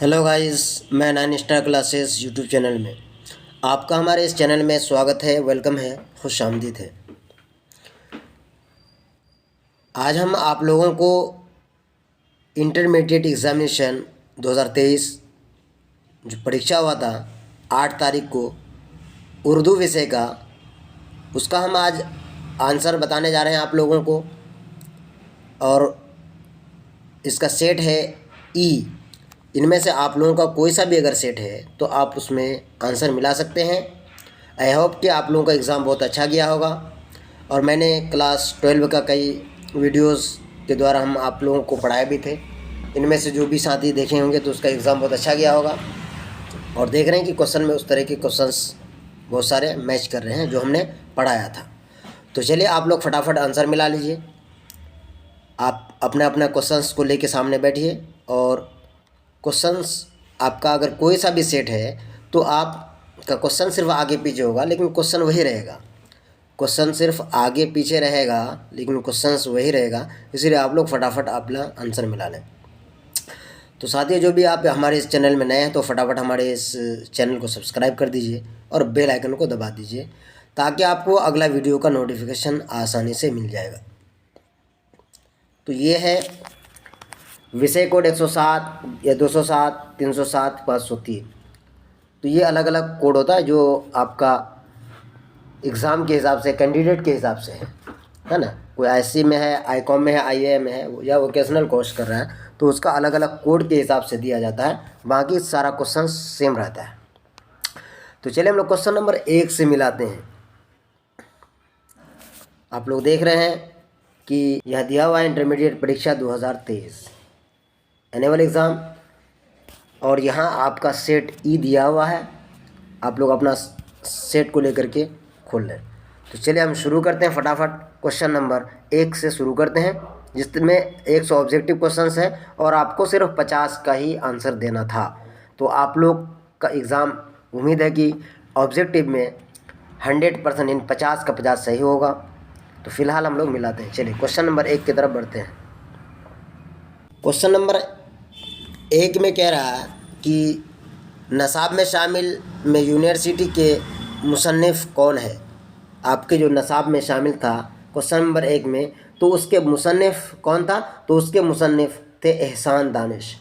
Hello guys, मैं nine star classes YouTube channel में आपका हमारे इस चैनल में स्वागत है, वेलकम है, खुश आमदीद है। आज हम आप लोगों को इंटरमीडिएट एग्ज़ामिनेशन 2023 जो परीक्षा हुआ था 8 तारीख को उर्दू विषय का, उसका हम आज आंसर बताने जा रहे हैं आप लोगों को। और इसका सेट है ई। इनमें से आप लोगों का कोई सा भी अगर सेट है तो आप उसमें आंसर मिला सकते हैं। आई होप कि आप लोगों का एग्ज़ाम बहुत अच्छा गया होगा। और मैंने क्लास 12 का कई वीडियोस के द्वारा हम आप लोगों को पढ़ाए भी थे। इनमें से जो भी साथी देखे होंगे तो उसका एग्ज़ाम बहुत अच्छा गया होगा। और देख रहे हैं कि क्वेश्चन में उस तरह के क्वेश्चंस बहुत सारे मैच कर रहे हैं जो हमने पढ़ाया था। तो चलिए आप लोग फटाफट आंसर मिला लीजिए। आप अपने अपने क्वेश्चंस को लेके सामने बैठिए और क्वेश्चंस आपका अगर कोई सा भी सेट है तो आपका क्वेश्चन सिर्फ आगे पीछे होगा, लेकिन क्वेश्चन वही रहेगा। क्वेश्चन सिर्फ आगे पीछे रहेगा लेकिन क्वेश्चंस वही रहेगा, इसलिए आप लोग फटाफट अपना आंसर मिला लें। तो साथियों, जो भी आप हमारे इस चैनल में नए हैं तो फटाफट हमारे इस चैनल को सब्सक्राइब कर दीजिए और बेल आइकन को दबा दीजिए ताकि आपको अगला वीडियो का नोटिफिकेशन आसानी से मिल जाएगा। तो ये है विषय कोड 107 या 207, 307, 503। तो ये अलग अलग कोड होता है जो आपका एग्ज़ाम के हिसाब से, कैंडिडेट के हिसाब से है ना। कोई आईसी में है, आईकॉम में है, आईएएम में है या वोकेशनल कोर्स कर रहा है तो उसका अलग अलग कोड के हिसाब से दिया जाता है। बाकी सारा क्वेश्चन सेम रहता है। तो चलिए हम लोग क्वेश्चन नंबर 1 से मिलाते हैं। आप लोग देख रहे हैं कि यह दिया हुआ है इंटरमीडिएट परीक्षा 2023 एनुअल एग्ज़ाम, और यहाँ आपका सेट ई दिया हुआ है। आप लोग अपना सेट को लेकर के खोल लें। तो चलिए हम शुरू करते हैं फटाफट। क्वेश्चन नंबर 1 से शुरू करते हैं जिसमें 100 ऑब्जेक्टिव क्वेश्चंस है और आपको सिर्फ 50 का ही आंसर देना था। तो आप लोग का एग्ज़ाम उम्मीद है कि ऑब्जेक्टिव में 100% इन 50 का 50 सही होगा। तो फिलहाल हम लोग मिलाते हैं। चलिए क्वेश्चन नंबर 1 की तरफ बढ़ते हैं। क्वेश्चन नंबर 1 में कह रहा है कि नसाब में शामिल में यूनिवर्सिटी के मुसन्निफ़ कौन है। आपके जो नसाब में शामिल था क्वेश्चन नंबर 1 में, तो उसके मुसन्निफ़ कौन था? तो उसके मुसन्निफ़ थे एहसान दानिश।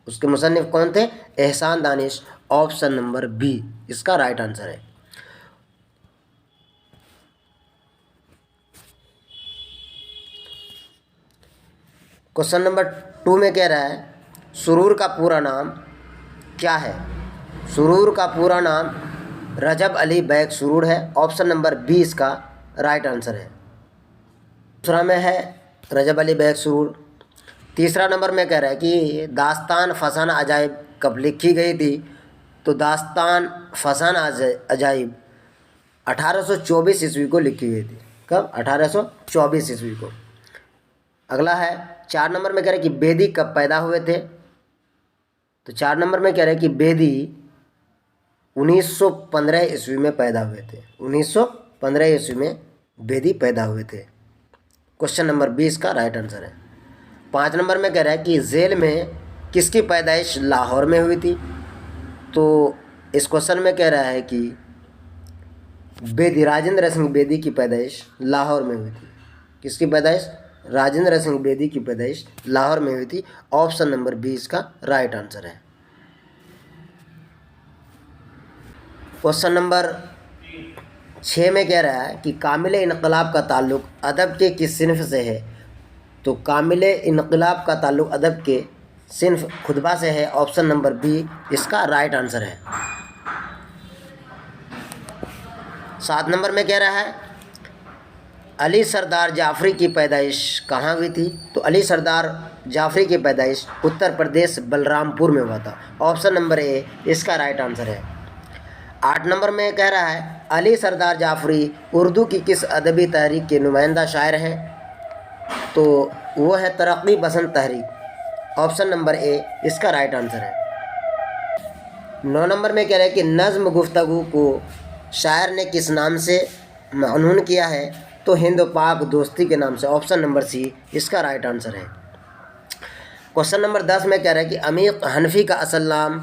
उसके मुसन्निफ़ कौन थे? एहसान दानिश। ऑप्शन नंबर बी इसका राइट आंसर है। क्वेश्चन नंबर 2 में कह रहा है सुरूर का पूरा नाम क्या है। सुरूर का पूरा नाम रजब अली बैग सुरूर है। ऑप्शन नंबर बी इसका राइट आंसर है। दूसरा में है रजब अली बैग सुरूर। तीसरा नंबर में कह रहा है कि दास्तान फसाना अजाइब कब लिखी गई थी। तो दास्तान फसाना अजाइब 1824 ईस्वी को लिखी गई थी। कब? 1824 ईस्वी को। अगला है 4 नंबर में कह रहे हैं कि बेदी कब पैदा हुए थे। तो 4 नंबर में कह रहे हैं कि बेदी 1915 ईस्वी में पैदा हुए थे। 1915 ईस्वी में बेदी पैदा हुए थे। क्वेश्चन नंबर 20 का राइट आंसर है। 5 नंबर में कह रहा है कि जेल में किसकी पैदाइश लाहौर में हुई थी। तो इस क्वेश्चन में कह रहा है कि बेदी, राजेंद्र सिंह बेदी की पैदाइश लाहौर में हुई थी। किसकी पैदाइश? राजेंद्र सिंह बेदी की पैदाइश लाहौर में हुई थी। ऑप्शन नंबर 20 का राइट आंसर है। क्वेश्चन नंबर 6 में कह रहा है कि कामिल इनकलाब का ताल्लुक़ अदब के किस सिन्फ से है। तो कामिल इनकलाब का ताल्लुक़ अदब के सिन्फ खुतबा से है। ऑप्शन नंबर बी इसका राइट आंसर है। 7 नंबर में कह रहा है अली सरदार जाफ़री की पैदाइश कहाँ हुई थी। तो अली सरदार जाफ़री की पैदाइश उत्तर प्रदेश बलरामपुर में हुआ था। ऑप्शन नंबर ए इसका राइट आंसर है। 8 नंबर में कह रहा है अली सरदार जाफ़री उर्दू की किस अदबी तहरीक के नुमाइंदा शायर हैं। तो वो है तरक्की पसंद तहरीक। ऑप्शन नंबर ए इसका राइट आंसर है। 9 नंबर में कह रहा है कि नज़्म गुफ्तगू को शायर ने किस नाम से मअनून किया है। तो हिंद पाक दोस्ती के नाम से। ऑप्शन नंबर सी इसका राइट आंसर है। क्वेश्चन नंबर 10 में कह रहा है कि अमीर हनफी का असल नाम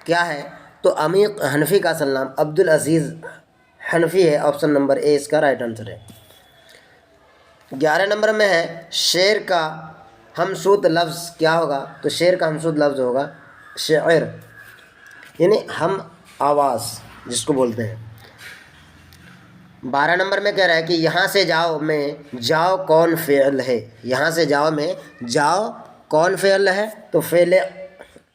क्या है? तो अमीर हनफी का असल नाम अब्दुल अजीज़ हनफी है। ऑप्शन नंबर ए इसका राइट आंसर है। 11 नंबर में है शेर का हमसूद लफ्ज़ क्या होगा? तो शेर का हमसूद लफ्ज़ होगा शेर, यानी हम आवाज़ जिसको बोलते हैं। 12 नंबर में कह रहा है कि यहाँ से जाओ में जाओ कौन फ़ेल है? यहाँ से जाओ में जाओ कौन फ़ेल है? तो फ़ेल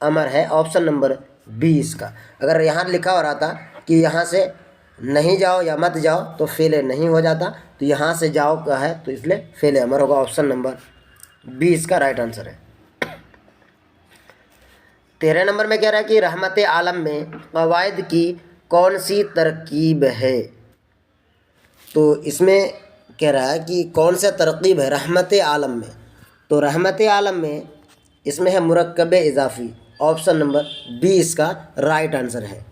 अमर है। ऑप्शन नंबर बी इसका। अगर यहाँ लिखा हो रहा था कि यहाँ से नहीं जाओ या मत जाओ तो फ़ेल नहीं हो जाता, तो यहाँ से जाओ का है तो इसलिए फ़ेल अमर होगा। ऑप्शन नंबर बी इसका राइट आंसर है। 13 नंबर में कह रहा है कि रहमत आलम में क़वाइद की कौन सी तरकीब है? तो इसमें कह रहा है कि कौन सा तरकीब है रहमत आलम में? तो रहमत आलम में इसमें है मुरक्कब इजाफ़ी। ऑप्शन नंबर बी इसका राइट आंसर है।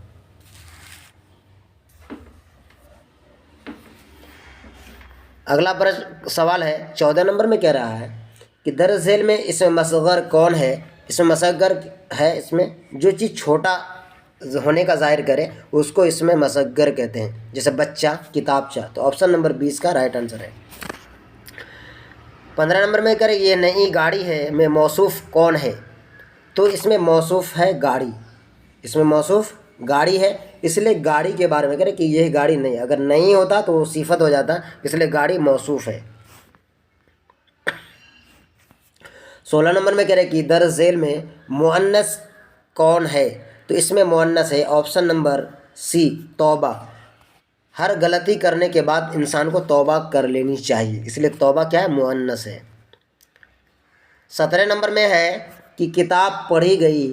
अगला प्रश्न सवाल है 14 नंबर में कह रहा है कि दर झेल में इसमें मसगर कौन है? इसमें मसगर है इसमें जो चीज़ छोटा होने का जाहिर करे उसको इसमें मसगर कहते हैं, जैसे बच्चा, किताबचा। तो ऑप्शन नंबर 20 का राइट आंसर है। 15 नंबर में करें ये नई गाड़ी है में मौसूफ कौन है? तो इसमें मौसूफ है गाड़ी, इसमें मौसूफ गाड़ी है, इसलिए गाड़ी के बारे में करें कि यह गाड़ी नहीं। अगर नहीं होता तो वो सिफत हो जाता, इसलिए गाड़ी मौसूफ है। 16 नंबर में कह रहे कि दर झेल में मुअन्नस कौन है? तो इसमें मुअन्नस है ऑप्शन नंबर सी तौबा। हर गलती करने के बाद इंसान को तौबा कर लेनी चाहिए, इसलिए तौबा क्या है? मुअन्नस है। 17 नंबर में है कि किताब पढ़ी गई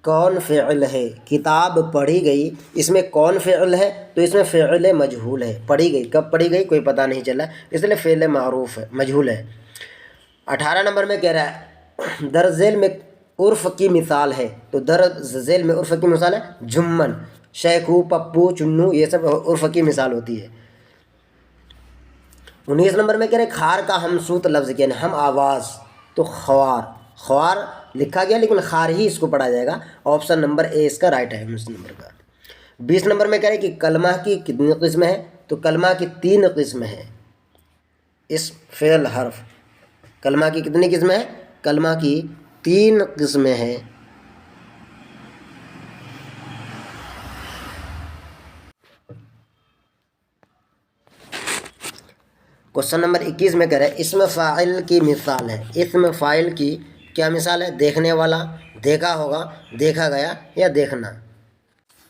कौन फ़िअल है? किताब पढ़ी गई, इसमें कौन फ़िअल है? तो इसमें फ़िअल मजहूल है। पढ़ी गई, कब पढ़ी गई कोई पता नहीं चला, इसलिए फ़िअल मारूफ है, मजहूल है। 18 नंबर में कह रहा है दर झेल में उर्फ़ की मिसाल है। तो दर झेल में उर्फ़ की मिसाल है जुम्मन, शेखू, पप्पू, चुन्नू, ये सब उर्फ़ की मिसाल होती है। 19 नंबर में कह रहे खार का हमसूत लफ्ज़ क्या है? हम आवाज़। तो ख्वार, ख्वार लिखा गया लेकिन खार ही इसको पढ़ा जाएगा। ऑप्शन नंबर ए इसका राइट है 19 नंबर का। 20 नंबर में कह रहे कि कलमा की कितनी किस्म है? तो कलमा की 3 किस्म है। इस फ़ेल हर्फ कलमा की कितनी किस्म है? कलमा की 3 किस्में हैं। क्वेश्चन नंबर 21 में कह रहे हैं इसमें फ़ाइल की मिसाल है। इसमें फ़ाइल की क्या मिसाल है? देखने वाला, देखा होगा, देखा गया या देखना।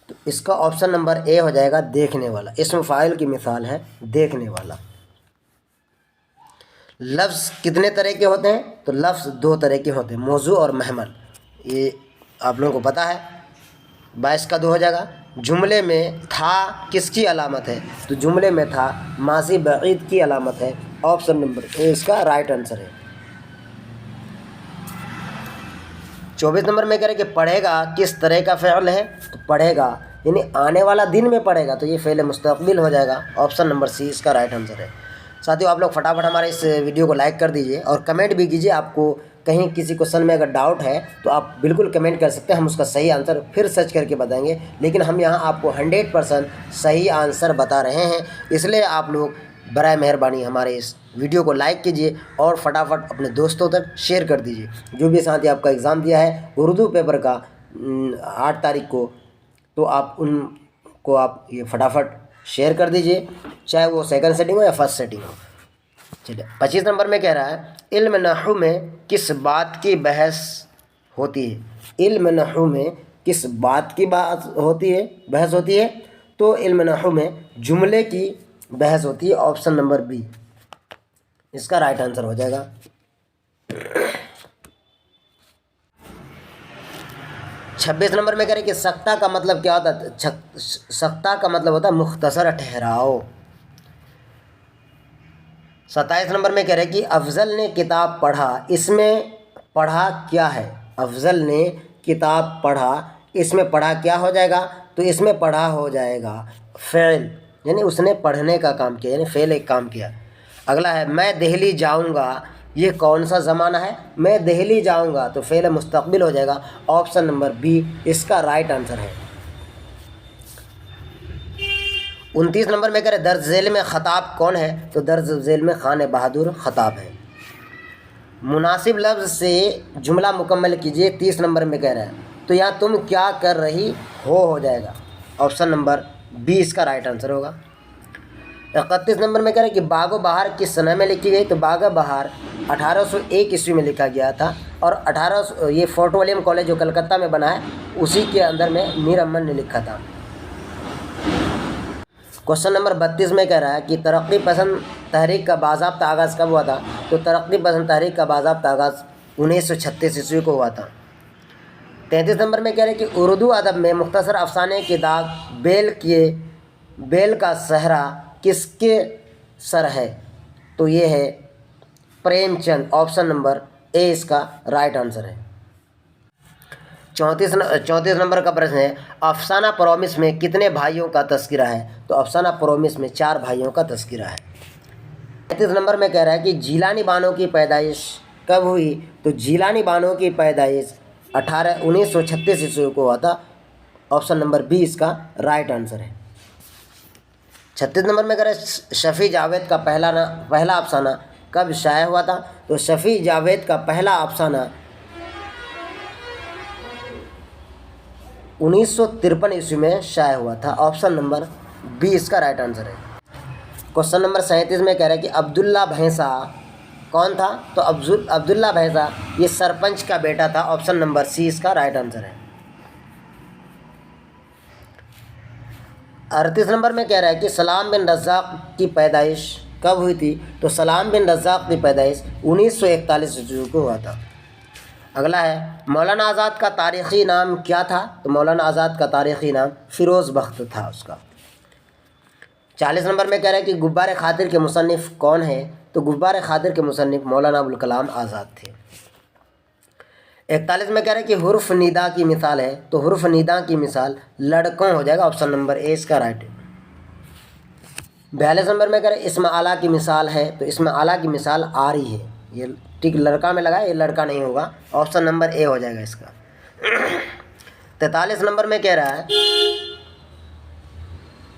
तो इसका ऑप्शन नंबर ए हो जाएगा देखने वाला। इसमें फ़ाइल की मिसाल है देखने वाला। लफ्ज़ कितने तरह के होते हैं? तो लफ्ज़ 2 तरह के होते हैं, मौजू और महमल। ये आप लोगों को पता है। 22 का 2 हो जाएगा। जुमले में था किसकी अलामत है? तो जुमले में था माज़ी बईद की अलामत है। ऑप्शन नंबर ए इसका राइट आंसर है। 24 नंबर में कह रहे कि पढ़ेगा किस तरह का फ़ेल है? तो पढ़ेगा यानी आने वाला दिन में पढ़ेगा, तो ये फ़ेल मुस्तक़बिल हो जाएगा। ऑप्शन नंबर सी इसका राइट आंसर है। साथियों आप लोग फटाफट हमारे इस वीडियो को लाइक कर दीजिए और कमेंट भी कीजिए। आपको कहीं किसी क्वेश्चन में अगर डाउट है तो आप बिल्कुल कमेंट कर सकते हैं, हम उसका सही आंसर फिर सर्च करके बताएंगे। लेकिन हम यहाँ आपको 100% सही आंसर बता रहे हैं, इसलिए आप लोग बराए मेहरबानी हमारे इस वीडियो को लाइक कीजिए और फटाफट अपने दोस्तों तक शेयर कर दीजिए। जो भी साथी आपका एग्ज़ाम दिया है उर्दू पेपर का 8 तारीख को, तो आप उनको आप ये फटाफट शेयर कर दीजिए, चाहे वो सेकंड सेटिंग हो या फर्स्ट सेटिंग हो। चलिए 25 नंबर में कह रहा है इल्म नहू में किस बात की बहस होती है? इल्म नहू में किस बात की बात होती है, बहस होती है? तो इल्म नहू में जुमले की बहस होती है। ऑप्शन नंबर बी इसका राइट आंसर हो जाएगा। 26 नंबर में कह रहे कि सख्ता का मतलब क्या होता है? सख्ता का मतलब होता है मुख्तसर ठहराओ। 27 नंबर में कह रहे कि अफजल ने किताब पढ़ा, इसमें पढ़ा क्या है? अफजल ने किताब पढ़ा, इसमें पढ़ा क्या हो जाएगा? तो इसमें पढ़ा हो जाएगा फ़ेल, यानी उसने पढ़ने का काम किया, यानी फ़ेल एक काम किया। अगला है मैं दिल्ली जाऊंगा, ये कौन सा ज़माना है? मैं दिल्ली जाऊंगा, तो फ़ेल मुस्तक़बिल हो जाएगा। ऑप्शन नंबर बी इसका राइट आंसर है। 29 नंबर में कह रहे दर्ज झेल में ख़ताब कौन है? तो दर्ज झेल में खान बहादुर ख़ताब है। मुनासिब लफ्ज़ से जुमला मुकम्मल कीजिए, 30 नंबर में कह रहा है। तो यहाँ तुम क्या कर रही हो जाएगा। ऑप्शन नंबर बी इसका राइट आंसर होगा। 31 नंबर में कह रहे हैं कि बागो बहार किस सन में लिखी गई? तो बागो बहार 1801 ईस्वी में लिखा गया था और ये फोर्ट विलियम कॉलेज जो कलकत्ता में बना है उसी के अंदर में मीर अमन ने लिखा था। क्वेश्चन नंबर 32 में कह रहा है कि तरक्की पसंद तहरीक का बाज़ाब्ता आगाज़ कब हुआ था? तो तरक्की पसंद तहरीक का बाज़ाब्ता आगाज़ 1936 ईस्वी को हुआ था। 33 नंबर में कह रहे हैं कि उर्दू अदब में मुख्तसर अफसाने के दाग बेल का सहरा किसके सर है? तो ये है प्रेमचंद। ऑप्शन नंबर ए इसका राइट आंसर है। 34 नंबर का प्रश्न है अफसाना प्रोमिस में कितने भाइयों का तस्करा है? तो अफसाना प्रोमिस में 4 भाइयों का तस्करा है। 35 नंबर में कह रहा है कि जीलानी बानो की पैदाइश कब हुई? तो जीलानी बानो की पैदाइश 1936 ईस्वी को हुआ था। ऑप्शन नंबर बी इसका राइट आंसर है। 36 नंबर में कह रहा है शफ़ी जावेद का पहला अफसाना कब शाया हुआ था? तो शफ़ी जावेद का पहला अफसाना 1953 ईस्वी में शाया हुआ था। ऑप्शन नंबर बी इसका राइट आंसर है। क्वेश्चन नंबर 37 में कह रहा है कि अब्दुल्ला भैंसा कौन था? तो अब्दुल्ला भैंसा ये सरपंच का बेटा था। ऑप्शन नंबर सी इसका राइट आंसर है। 38 नंबर में कह रहा है कि सलाम बिन रज़्ज़ाक़ की पैदाइश कब हुई थी? तो सलाम बिन रज़्ज़ाक़ की पैदाइश 1941 ईस्वी को हुआ था। अगला है मौलाना आज़ाद का तारीख़ी नाम क्या था? तो मौलाना आज़ाद का तारीख़ी नाम फ़िरोज़ बख्त था उसका। 40 नंबर में कह रहा है कि गुब्बार खातिर के मुसन्निफ़ कौन है? तो गुब्बार खातिर के मुसन्निफ़ मौलाना अबुल कलाम आज़ाद थे। 41 में कह रहा है कि हुर्फ़ निदा की मिसाल है। तो हुर्फ़ निदा की मिसाल लड़कों हो जाएगा। ऑप्शन नंबर ए इसका राइट है। 42 नंबर में कह रहे हैं इस्म आला की मिसाल है। तो इस्म आला की मिसाल आरी है। ये ठीक लड़का में लगा है, ये लड़का नहीं होगा। ऑप्शन नंबर ए हो जाएगा इसका। 43 नंबर में कह रहा है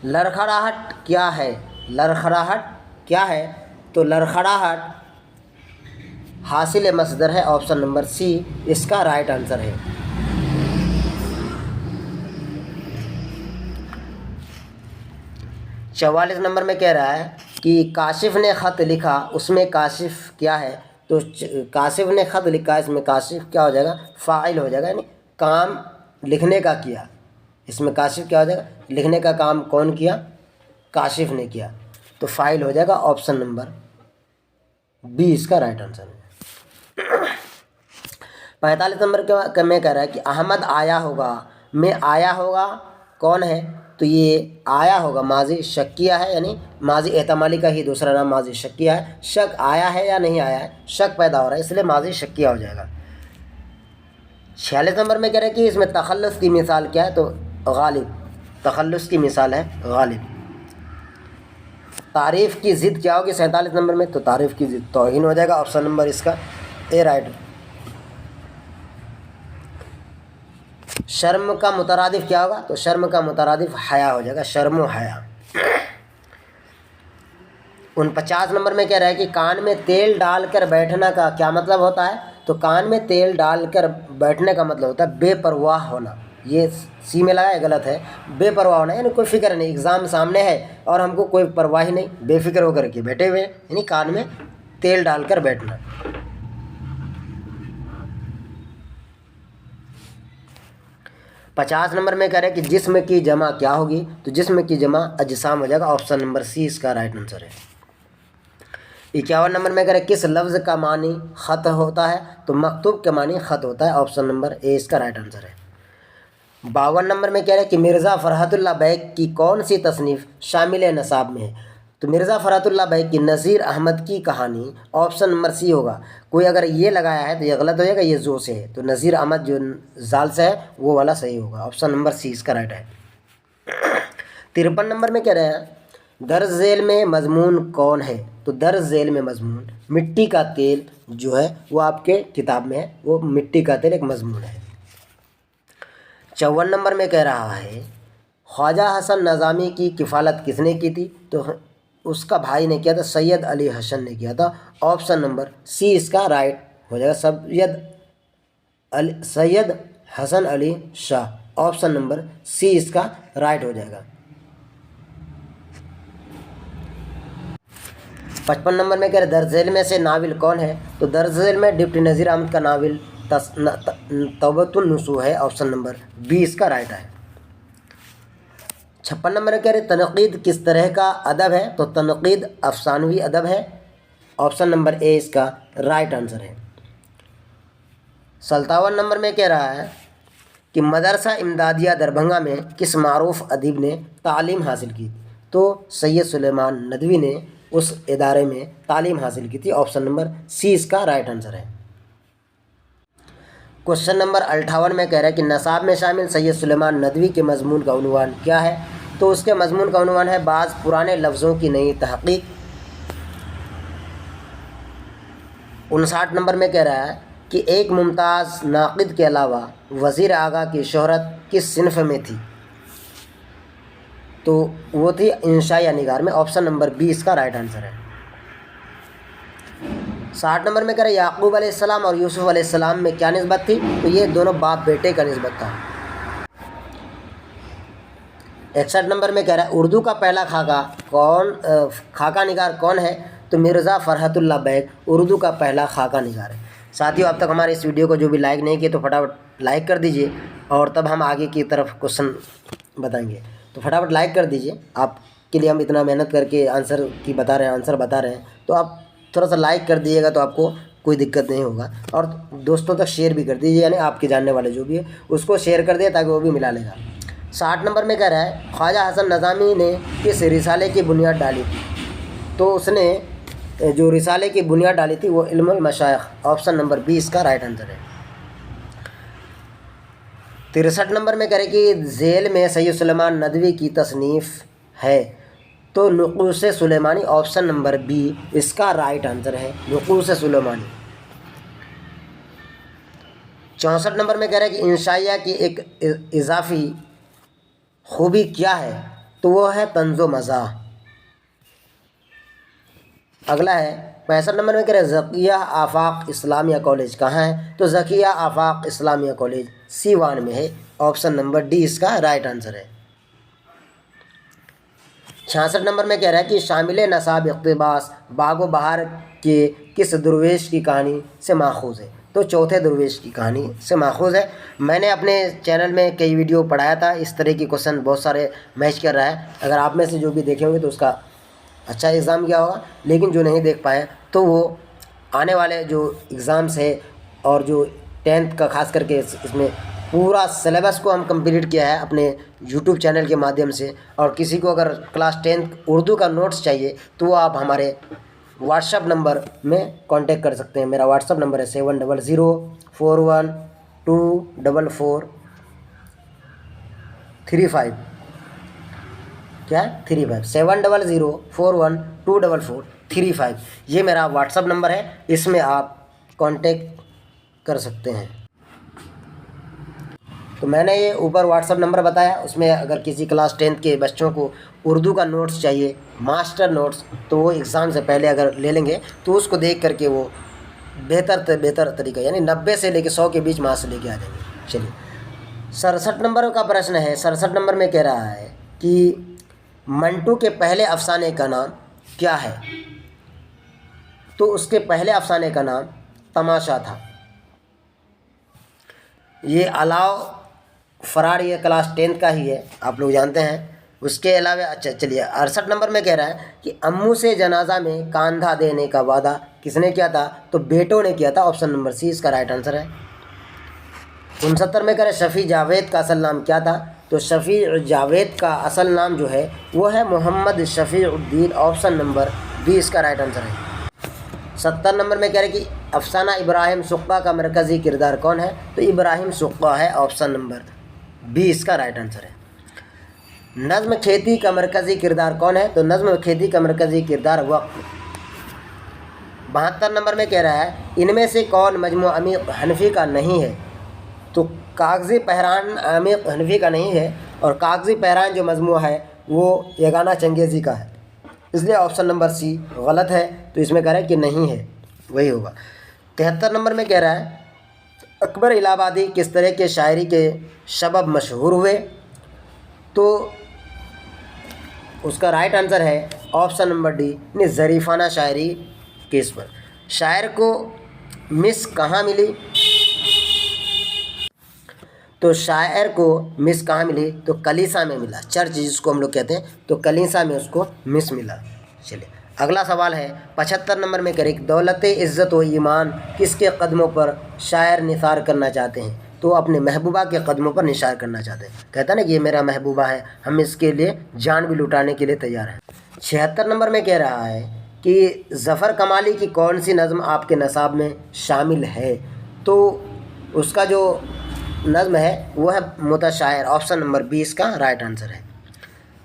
लड़खड़ाहट क्या है? लड़खड़ाहट क्या है? तो लड़खड़ाहट हासिल मसदर है। ऑप्शन नंबर सी इसका राइट आंसर है। 44 नंबर में कह रहा है कि काशिफ ने ख़त लिखा, उसमें काशिफ क्या है? तो काशिफ ने ख़त लिखा, इसमें काशिफ क्या हो जाएगा? फ़ाइल हो जाएगा, यानी काम लिखने का किया। इसमें काशिफ क्या हो जाएगा? लिखने का काम कौन किया? काशिफ ने किया, तो फ़ाइल हो जाएगा। ऑप्शन नंबर बी इसका राइट आंसर है। 45 नंबर में कह रहा है कि अहमद आया होगा में आया होगा कौन है? तो ये आया होगा माजी शक्किया है, यानी माजी एहतमाली का ही दूसरा नाम माजी शक्किया है। शक आया है या नहीं आया है, शक पैदा हो रहा है, इसलिए माजी शक्किया हो जाएगा। 46 नंबर में कह रहे हैं कि इसमें तखल्लुस की मिसाल क्या है? तो गालिब, तखल्लुस की मिसाल है गालिब। तारीफ़ की ज़िद क्या होगी 47 नंबर में? तो तारीफ़ की ज़िद तौहीन हो जाएगा। ऑप्शन नंबर इसका ए राइट। शर्म का मुतरादिफ क्या होगा? तो शर्म का मुतरादिफ हया हो जाएगा, शर्म व हया। 49 नंबर में कह रहा है कि कान में तेल डालकर बैठना का क्या मतलब होता है? तो कान में तेल डालकर बैठने का मतलब होता है बेपरवाह होना। ये सी में लगा है, गलत है। बेपरवाह होना यानी कोई फिक्र नहीं, एग्ज़ाम सामने है और हमको कोई परवाह ही नहीं, बेफिक्र होकर के बैठे हुए, यानी कान में तेल डालकर बैठना। 50 नंबर में कह रहे हैं कि जिस्म की जमा क्या होगी? तो जिस्म की जमा अजसाम हो जाएगा। ऑप्शन नंबर सी इसका राइट आंसर है। 51 नंबर में कह रहे हैं किस लफ्ज़ का मानी ख़त होता है? तो मकतूब का मानी ख़त होता है। ऑप्शन नंबर ए इसका राइट आंसर है। 52 नंबर में कह रहे हैं कि मिर्ज़ा फ़रहतुल्लाह बैग की कौन सी तसनीफ़ शामिल नसाब में है? तो मिर्ज़ा फ़रहतुल्लाह बैग की नज़ीर अहमद की कहानी। ऑप्शन नंबर सी होगा। कोई अगर ये लगाया है तो ये गलत हो जाएगा, ये जो से है, तो नज़ीर अहमद जो जाल से है वो वाला सही होगा। ऑप्शन नंबर सी इसका राइट है। 53 नंबर में कह रहे हैं दर्ज झेल में मजमून कौन है? तो दर्ज झेल में मजमून मिट्टी का तेल जो है वो आपके किताब में है, वो मिट्टी का तेल एक मजमून है। 54 नंबर में कह रहा है ख्वाजा हसन नज़ामी की किफ़ालत किसने की थी? तो उसका भाई ने किया था, सैयद अली हसन ने किया था। ऑप्शन नंबर सी इसका राइट हो जाएगा, Syed Hasan Ali Shah. Option number C इसका राइट हो जाएगा। 55 नंबर में कह रहे दर्ज झेल में से नाविल कौन है? तो दर्ज झेल में डिप्टी नज़ीर अहमद का नाविल तौबतुन नुसूह है। ऑप्शन नंबर बी इसका राइट है। 56 नंबर में कह रहे तनक़ीद किस तरह का अदब है? तो तनक़ीद अफसानवी अदब है। ऑप्शन नंबर ए इसका राइट आंसर है। 57 नंबर में कह रहा है कि मदरसा इमदादिया दरभंगा में किस मारूफ अदीब ने तालीम हासिल की? तो सैयद सुलेमान नदवी ने उस इदारे में तालीम हासिल की थी। ऑप्शन नंबर सी इसका राइट आंसर है। क्वेश्चन नंबर 58 में कह रहा है कि नसाब में शामिल सैयद सुलेमान नदवी के मजमून का उन्वान क्या है? तो उसके मजमून का उन्वान है बाज़ पुराने लफ्ज़ों की नई तहक़ीक़। 59 नंबर में कह रहा है कि एक मुमताज़ नाक़िद के अलावा वज़ीर आगा की शोहरत किस सिन्फ़ में थी? तो वो थी इंशा या निगार में। ऑप्शन नंबर बी इसका राइट आंसर है। 60 नंबर में कह रहे याकूब अलैहिस्सलाम और यूसुफ अलैहिस्सलाम में क्या निस्बत थी? तो ये दोनों बाप बेटे का निस्बत था। 61 नंबर में कह रहा है उर्दू का पहला खाका निगार कौन है? तो मिर्ज़ा फ़रहतुल्लाह बैग उर्दू का पहला खाका निगार है। साथियों, अब तक हमारे इस वीडियो को जो भी लाइक नहीं किए तो फटाफट लाइक कर दीजिए और तब हम आगे की तरफ क्वेश्चन बताएंगे। तो फटाफट लाइक कर दीजिए, आपके लिए हम इतना मेहनत करके आंसर बता रहे हैं, तो आप थोड़ा सा लाइक कर दीजिएगा तो आपको कोई दिक्कत नहीं होगा। और दोस्तों तक शेयर भी कर दीजिए, यानी आपके जानने वाले जो भी है उसको शेयर कर दिए ताकि वो भी मिला लेगा। 60 नंबर में कह रहा है ख्वाजा हसन नज़ामी ने किस रिसाले की बुनियाद डाली थी? तो उसने जो रिसाले की बुनियाद डाली थी वो इल्मुल मशाइख। ऑप्शन नंबर बी इसका राइट आंसर है। 63 नंबर में कह रहे कि झेल में सैयद सुलेमान नदवी की तसनीफ़ है, तो नुक़ूस सुलेमानी। ऑप्शन नंबर बी इसका राइट आंसर है, नुक़ूस सुलेमानी। 64 नंबर में कह रहे हैं कि इंशाइया की एक इजाफ़ी खूबी क्या है? तो वो है तंज़ो मज़ाह। अगला है 65 नंबर में कह रहे हैं ज़किया आफ़ाक़ इस्लामिया कॉलेज कहाँ है? तो ज़किया आफ़ाक़ इस्लामिया कॉलेज सीवान में है। ऑप्शन नंबर डी इसका राइट आंसर है। 66 नंबर में कह रहा है कि शामिल नसाब इक़्तिबास बागो बहार के किस दुर्वेश की कहानी से माखूज़ है? तो चौथे दुर्वेश की कहानी से माखूज़ है। मैंने अपने चैनल में कई वीडियो पढ़ाया था, इस तरह की क्वेश्चन बहुत सारे मैच कर रहा है। अगर आप में से जो भी देखे होंगे तो उसका अच्छा एग्ज़ाम किया होगा, लेकिन जो नहीं देख पाए तो वो आने वाले जो एग्ज़ाम्स है और जो 10th का खास करके इसमें पूरा सिलेबस को हम कंप्लीट किया है अपने YouTube चैनल के माध्यम से। और किसी को अगर क्लास 10th उर्दू का नोट्स चाहिए तो वो आप हमारे व्हाट्सअप नंबर में कांटेक्ट कर सकते हैं। मेरा व्हाट्सअप नंबर है 7004124435। क्या 35 7004124435। ये मेरा व्हाट्सअप नंबर है, इसमें आप कांटेक्ट कर सकते हैं। तो मैंने ये ऊपर व्हाट्सअप नंबर बताया, उसमें अगर किसी क्लास 10th के बच्चों को उर्दू का नोट्स चाहिए, मास्टर नोट्स, तो वो एग्ज़ाम से पहले अगर ले लेंगे तो उसको देख करके वो बेहतर तरीका यानी 90 से लेकर 100 के बीच मार्क्स लेके आ जाएंगे। चलिए 67 नंबर का प्रश्न है। 67 नंबर में कह रहा है कि मंटू के पहले अफसाने का नाम क्या है? तो उसके पहले अफसाने का नाम तमाशा था। ये अलाव फरार, ये क्लास 10th का ही है, आप लोग जानते हैं। उसके अलावा अच्छा चलिए 68 नंबर में कह रहा है कि अम्मू से जनाजा में कांधा देने का वादा किसने किया था? तो बेटों ने किया था। ऑप्शन नंबर सी इसका राइट आंसर है। 69 में कह रहे शफ़ी जावेद का असल नाम क्या था? तो शफ़ी जावेद का असल नाम जो है वो है मोहम्मद शफ़ीउद्दीन। ऑप्शन नंबर बी इसका राइट आंसर है। 70 नंबर में कह रहे कि अफसाना इब्राहिम सुक्का का मरकज़ी किरदार कौन है? तो इब्राहिम सुक्का है। ऑप्शन नंबर बी इसका राइट आंसर है। नज़्म खेती का मरकज़ी किरदार कौन है? तो नज़्म खेती का मरकज़ी किरदार वक़्फ़। 72 नंबर में कह रहा है इनमें से कौन मजमू अमीर हनफी का नहीं है? तो कागज़ी पहरान अमीर हनफी का नहीं है, और कागज़ी पहरान जो मजमू है वो यगाना चंगेज़ी का है, इसलिए ऑप्शन नंबर सी गलत है। तो इसमें कह रहा है कि नहीं है, वही होगा। 73 नंबर में कह रहा है अकबर इलाहाबादी किस तरह के शायरी के सबब मशहूर हुए? तो उसका राइट आंसर है ऑप्शन नंबर डी, यानी ज़रीफ़ाना शायरी के इस पर। शायर को मिस कहाँ मिली? तो शायर को मिस कहाँ मिली? तो कलीसा में मिला, चर्च जिसको हम लोग कहते हैं, तो कलीसा में उसको मिस मिला। चलिए अगला सवाल है 75 नंबर में करें दौलत इज़्ज़त व ईमान किसके कदमों पर शायर निसार करना चाहते हैं? तो अपने महबूबा के कदमों पर निसार करना चाहते हैं। कहता है ना कि ये मेरा महबूबा है, हम इसके लिए जान भी लुटाने के लिए तैयार हैं। 76 नंबर में कह रहा है कि ज़फ़र कमाली की कौन सी नज़म आपके नसाब में शामिल है? तो उसका जो नज़म है वो है मुतशायर, ऑप्शन नंबर 20 का राइट आंसर है।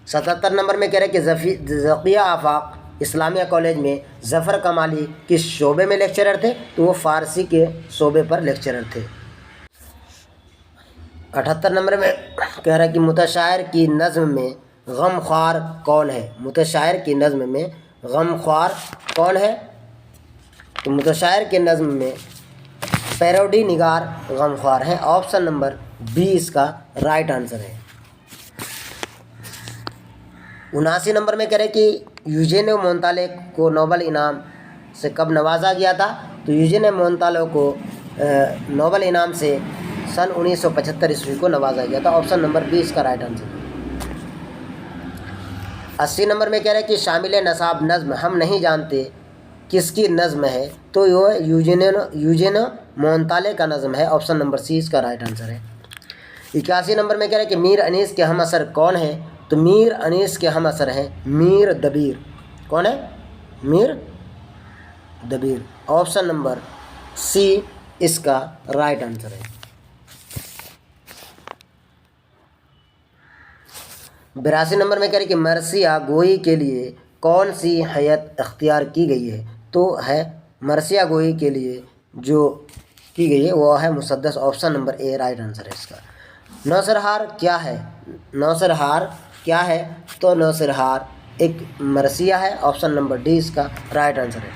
77 नंबर में कह रहे हैं कि ज़किया आफाक इस्लामिया कॉलेज में ज़फ़र कमाली किस शोबे में लेक्चरर थे? तो वो फ़ारसी के शोबे पर लेक्चरर थे। 78 नंबर में कह रहा है कि मुतशायर की नज़म में गमख्वार कौन है? मुतशायर की नज़म में गमख्वार कौन है? तो मुतशायर के नज़म में पैरोडी निगार गमख्वार है, ऑप्शन नंबर 20 का राइट आंसर है। 79 नंबर में कह रहे कि यूजेन मोंताले को नोबल इनाम से कब नवाजा गया था? तो यूजेन मोंताले को नोबल इनाम से सन 1975 ईस्वी को नवाजा गया था, ऑप्शन नंबर 20 का राइट आंसर है। 80 नंबर में कह रहे हैं कि शामिल नसाब नज़्म हम नहीं जानते किसकी नज़्म है? तो यो यूजेन मोंताले का नज़्म है, ऑप्शन नंबर सी इसका राइट आंसर है। 81 नंबर में कह रहे हैं कि मीर अनीस के हम असर कौन है? तो मीर अनीस के हम असर हैं मीर दबीर। कौन है? मीर दबीर, ऑप्शन नंबर सी इसका राइट आंसर है। 82 नंबर में कह रहे कि मरसिया गोई के लिए कौन सी हयत अख्तियार की गई है? तो है मरसिया गोई के लिए जो की गई है वो है मुसद्दस, option number A right answer है इसका। नौसरहार क्या है? नौसरहार क्या है? तो नौसरहार एक मरसिया है, ऑप्शन नंबर डी इसका राइट आंसर है।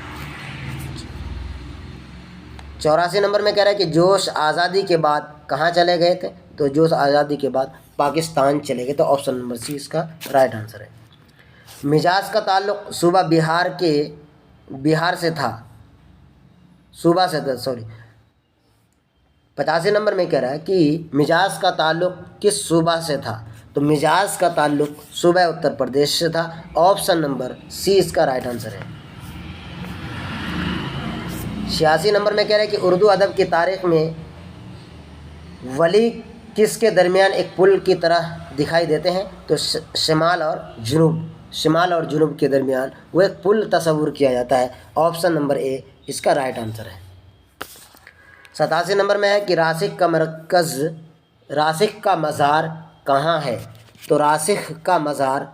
84 नंबर में कह रहा है कि जोश आज़ादी के बाद कहाँ चले गए थे? तो जोश आज़ादी के बाद पाकिस्तान चले गए, तो ऑप्शन नंबर सी इसका राइट आंसर है। मिजाज का ताल्लुक़ सूबा बिहार से था, सूबा से था, सॉरी। 85 नंबर में कह रहा है कि मिजाज का ताल्लुक़ किस सूबा से था? तो मिजाज का ताल्लुक़ सूबा उत्तर प्रदेश से था, ऑप्शन नंबर सी इसका राइट आंसर है। 86 नंबर में कह रहा है कि उर्दू अदब की तारीख़ में वली किसके दरमियान एक पुल की तरह दिखाई देते हैं? तो शिमाल और जुनूब के दरमियान वो एक पुल तस्वुर किया जाता है, ऑप्शन नंबर ए इसका राइट आंसर है। 87 नंबर में है कि रासिक का मज़ार कहाँ है? तो रासिक का मज़ार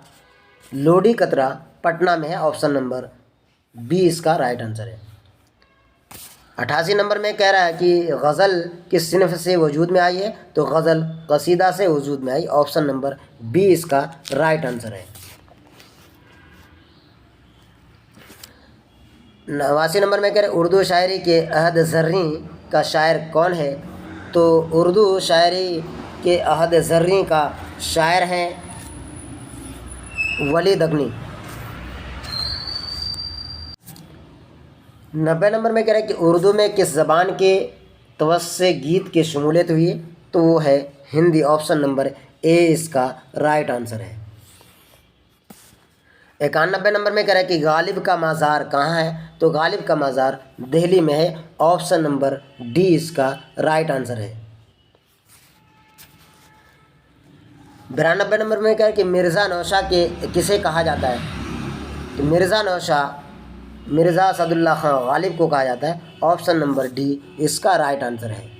लोडी कतरा पटना में है, ऑप्शन नंबर बी इसका राइट आंसर है। 88 नंबर में कह रहा है कि गज़ल किस सिनफ से वजूद में आई है? तो गज़ल कसीदा से वजूद में आई, ऑप्शन नंबर बी इसका राइट आंसर है। 89 नंबर में कह रहे उर्दू शायरी के अहद ज़र्री का शायर कौन है? तो उर्दू शायरी के अहद ज़र्री का शायर हैं वली दगनी। 90 नंबर में कह रहे हैं कि उर्दू में किस ज़बान के तवस्से गीत की शमूलियत हुई? तो वो है हिंदी, ऑप्शन नंबर ए इसका राइट आंसर है। 91 नंबर में कह रहा है कि गालिब का मज़ार कहाँ है? तो गालिब का मज़ार दिल्ली में है, ऑप्शन नंबर डी इसका राइट आंसर है। 92 नंबर में कह रहा है कि मिर्ज़ा नौशा के किसे कहा जाता है? तो मिर्ज़ा असदुल्ला खान गालिब को कहा जाता है, ऑप्शन नंबर डी इसका राइट आंसर है।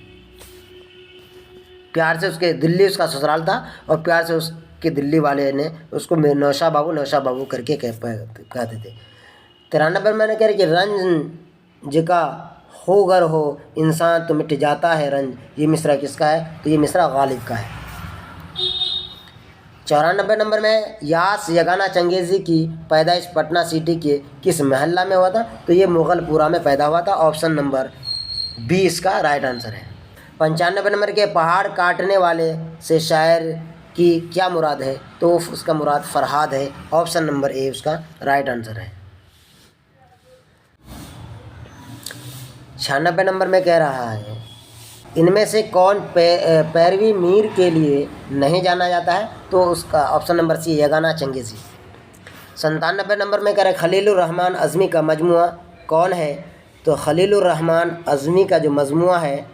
प्यार से उसके दिल्ली उसका ससुराल था और प्यार से के दिल्ली वाले ने उसको नौशा बाबू करके कहते थे। 93 मैंने कह रही कि रंज का हो गर हो इंसान तो मिट जाता है रंज, ये मिसरा किसका है? तो ये मिसरा गालिब का है। 94 नंबर में यास यगाना चंगेज़ी की पैदाइश पटना सिटी के किस महल्ला में हुआ था? तो ये मुग़लपुरा में पैदा हुआ था। ऑप्शन नंबर बी इसका राइट आंसर है। 95 नंबर के पहाड़ काटने वाले से शायर की क्या मुराद है? तो उसका मुराद फरहाद है। ऑप्शन नंबर ए उसका राइट आंसर है। 96 नंबर में कह रहा है इनमें से कौन पैरवी मीर के लिए नहीं जाना जाता है? तो उसका option number C Yagana Changezi. 97 नंबर में कह रहे खलीलुर रहमान अज़मी का मजमुआ कौन है? तो खलीलुर रहमान अज़मी का जो मजमुआ है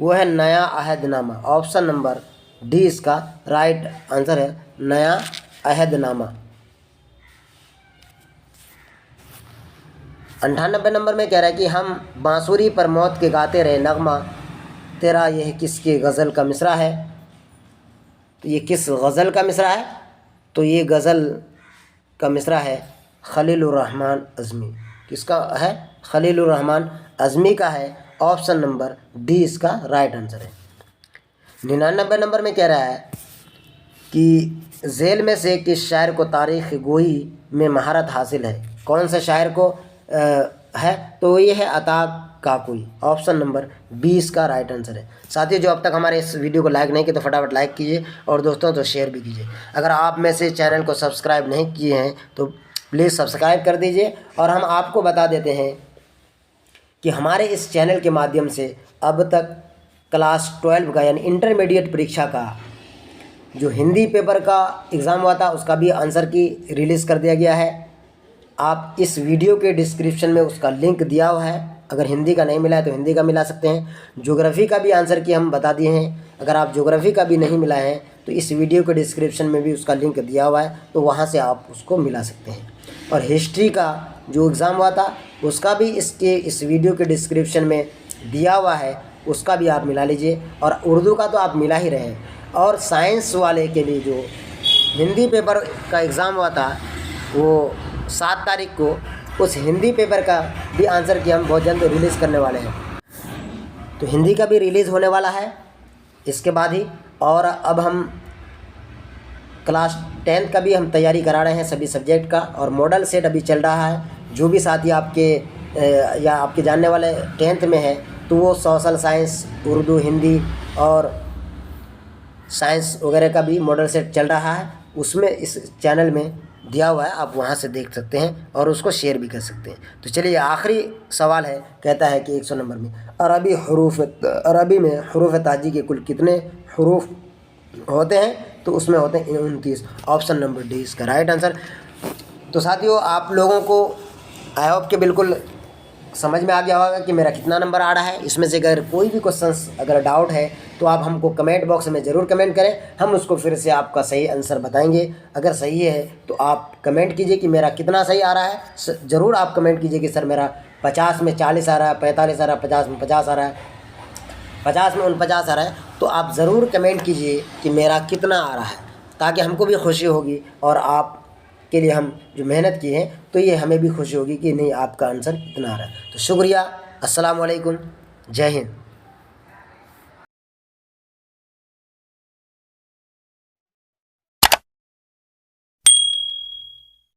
वो है नया अहदनामा। ऑप्शन नंबर डी इसका राइट आंसर है, नया अहदनामा। 98 नंबर में कह रहा है कि हम बांसुरी पर मौत के गाते रहे नगमा तेरा यह किसके गज़ल का मिसरा है? तो ये किस गज़ल का मिसरा है? तो ये गज़ल का मिसरा है खलीलुर रहमान अज़मी। किसका है? खलीलुर रहमान अज़मी का है। ऑप्शन नंबर डी इसका राइट आंसर है। 99 नंबर में कह रहा है कि झेल में से किस शायर को तारीख़ गोई में महारत हासिल है? कौन सा शायर को है? तो ये है अता काकुई। ऑप्शन नंबर 20 का राइट आंसर है। साथियों, जो अब तक हमारे इस वीडियो को लाइक नहीं किए तो फटाफट लाइक कीजिए और दोस्तों तो शेयर भी कीजिए। अगर आप में से चैनल को सब्सक्राइब नहीं किए हैं तो प्लीज़ सब्सक्राइब कर दीजिए। और हम आपको बता देते हैं कि हमारे इस चैनल के माध्यम से अब तक क्लास 12 का यानी इंटरमीडिएट परीक्षा का जो हिंदी पेपर का एग्ज़ाम हुआ था उसका भी आंसर की रिलीज़ कर दिया गया है। आप इस वीडियो के डिस्क्रिप्शन में उसका लिंक दिया हुआ है। अगर हिंदी का नहीं मिला है तो हिंदी का मिला सकते हैं। ज्योग्राफ़ी का भी आंसर की हम बता दिए हैं। अगर आप ज्योग्राफ़ी का भी नहीं मिला है तो इस वीडियो के डिस्क्रिप्शन में भी उसका लिंक दिया हुआ है, तो वहाँ से आप उसको मिला सकते हैं। और हिस्ट्री का जो एग्ज़ाम हुआ था उसका भी इस वीडियो के डिस्क्रिप्शन में दिया हुआ है, उसका भी आप मिला लीजिए। और उर्दू का तो आप मिला ही रहे हैं। और साइंस वाले के लिए जो हिंदी पेपर का एग्ज़ाम हुआ था वो 7 तारीख को, उस हिंदी पेपर का भी आंसर की हम बहुत जल्द रिलीज़ करने वाले हैं। तो हिंदी का भी रिलीज़ होने वाला है इसके बाद ही। और अब हम क्लास 10 का भी हम तैयारी करा रहे हैं सभी सब्जेक्ट का, और मॉडल सेट अभी चल रहा है। जो भी साथी आपके या आपके जानने वाले 10th में है तो वो सोशल साइंस, उर्दू, हिंदी और साइंस वगैरह का भी मॉडल सेट चल रहा है। उसमें इस चैनल में दिया हुआ है, आप वहाँ से देख सकते हैं और उसको शेयर भी कर सकते हैं। तो चलिए आखिरी सवाल है, कहता है कि 100 नंबर में अरबी में हरूफ ताजी के कुल कितने हरूफ होते हैं? तो उसमें होते हैं 29। ऑप्शन नंबर डी इसका राइट आंसर। तो साथियों, आप लोगों को आई होप कि बिल्कुल समझ में आ गया होगा कि मेरा कितना नंबर आ रहा है। इसमें से अगर कोई भी क्वेश्चंस अगर डाउट है तो आप हमको कमेंट बॉक्स में ज़रूर कमेंट करें, हम उसको फिर से आपका सही आंसर बताएंगे। अगर सही है तो आप कमेंट कीजिए कि मेरा कितना सही आ रहा है। ज़रूर आप कमेंट कीजिए कि सर मेरा 50 में 40 आ रहा है, 45 आ रहा है, 50 में 50 आ रहा है, 50 में 49 आ रहा है। तो आप ज़रूर कमेंट कीजिए कि मेरा कितना आ रहा है, ताकि हमको भी खुशी होगी और आप के लिए हम जो मेहनत की है तो ये हमें भी खुशी होगी कि नहीं आपका आंसर कितना आ रहा है। तो शुक्रिया। अस्सलाम वालेकुम। जय हिंद।